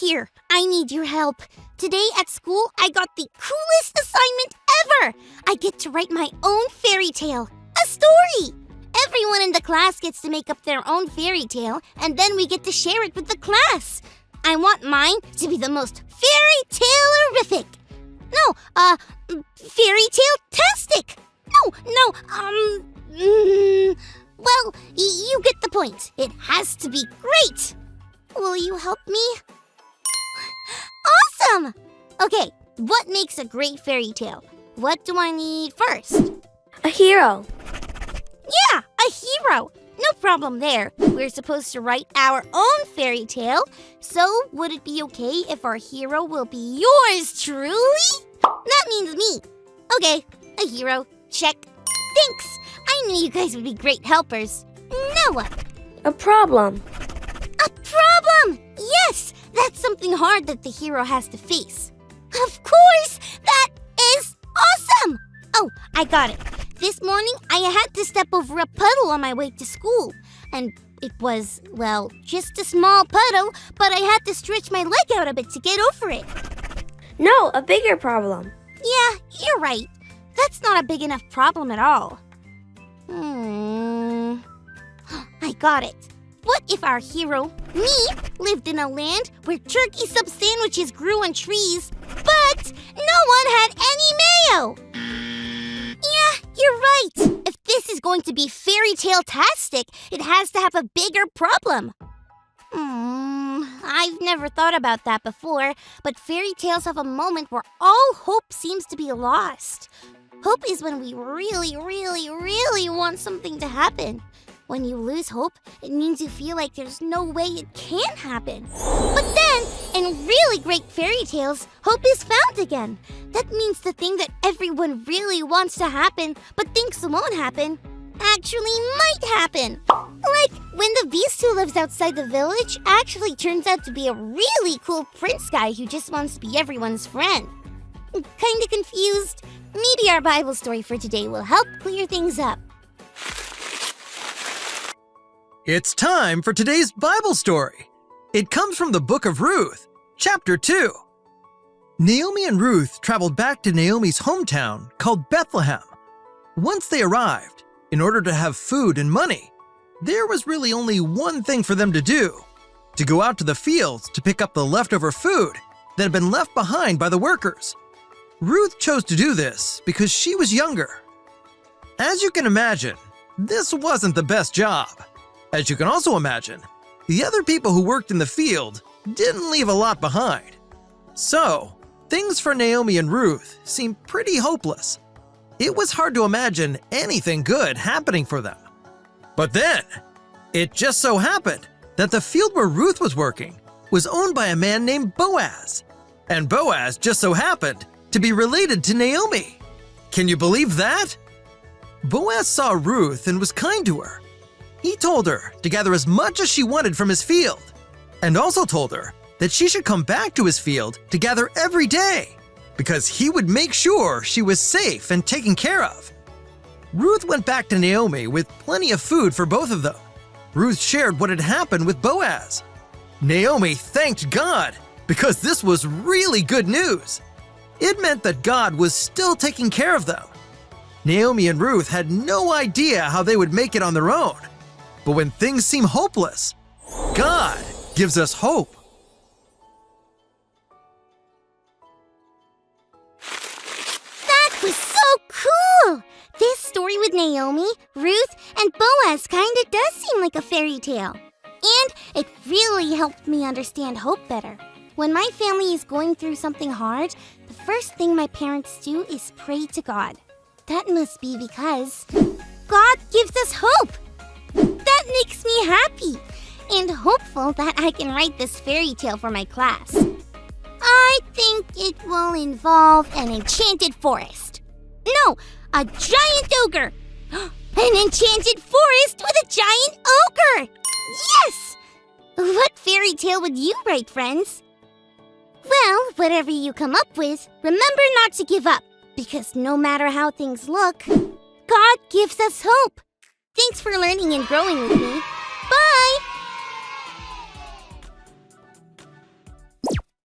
here. I need your help. Today at school, I got the coolest assignment ever. I get to write my own fairy tale, a story. Everyone in the class gets to make up their own fairy tale, and then we get to share it with the class. I want mine to be the most fairy tale-erific. No, fairy tale-tastic. Well, you get the point. It has to be great. Will you help me? Awesome! Okay, what makes a great fairy tale? What do I need first? A hero. Yeah, a hero. No problem there. We're supposed to write our own fairy tale. So, would it be okay if our hero will be yours truly? That means me. Okay, a hero. Check. Thanks. I knew you guys would be great helpers. Now what? A problem. A problem! Yes! That's something hard that the hero has to face. Of course! That is awesome! Oh, I got it. This morning, I had to step over a puddle on my way to school. And it was, well, just a small puddle, but I had to stretch my leg out a bit to get over it. No, a bigger problem. Yeah, you're right. That's not a big enough problem at all. I got it. What if our hero, me, lived in a land where turkey sub sandwiches grew on trees, but no one had any mayo? Yeah, you're right. If this is going to be fairy tale-tastic, it has to have a bigger problem. I've never thought about that before, but fairy tales have a moment where all hope seems to be lost. Hope is when we really, really, really want something to happen. When you lose hope, it means you feel like there's no way it can happen. But then, in really great fairy tales, hope is found again. That means the thing that everyone really wants to happen, but thinks won't happen, actually might happen. Like when the beast who lives outside the village actually turns out to be a really cool prince guy who just wants to be everyone's friend. Kinda confused? Maybe our Bible story for today will help clear things up. It's time for today's Bible story. It comes from the book of Ruth, chapter 2. Naomi and Ruth traveled back to Naomi's hometown called Bethlehem. Once they arrived, in order to have food and money, there was really only one thing for them to do: to go out to the fields to pick up the leftover food that had been left behind by the workers. Ruth chose to do this because she was younger. As you can imagine, this wasn't the best job. As you can also imagine, the other people who worked in the field didn't leave a lot behind. So, things for Naomi and Ruth seemed pretty hopeless. It was hard to imagine anything good happening for them. But then, it just so happened that the field where Ruth was working was owned by a man named Boaz. And Boaz just so happened to be related to Naomi. Can you believe that? Boaz saw Ruth and was kind to her. He told her to gather as much as she wanted from his field, and also told her that she should come back to his field to gather every day, because he would make sure she was safe and taken care of. Ruth went back to Naomi with plenty of food for both of them. Ruth shared what had happened with Boaz. Naomi thanked God because this was really good news. It meant that God was still taking care of them. Naomi and Ruth had no idea how they would make it on their own. But when things seem hopeless, God gives us hope. That was so cool! This story with Naomi, Ruth, and Boaz kinda does seem like a fairy tale. And it really helped me understand hope better. When my family is going through something hard, the first thing my parents do is pray to God. That must be because God gives us hope. That makes me happy and hopeful that I can write this fairy tale for my class. I think it will involve an enchanted forest. No, a giant ogre. An enchanted forest with a giant ogre. Yes! What fairy tale would you write, friends? Well, whatever you come up with, remember not to give up, because no matter how things look, God gives us hope. Thanks for learning and growing with me.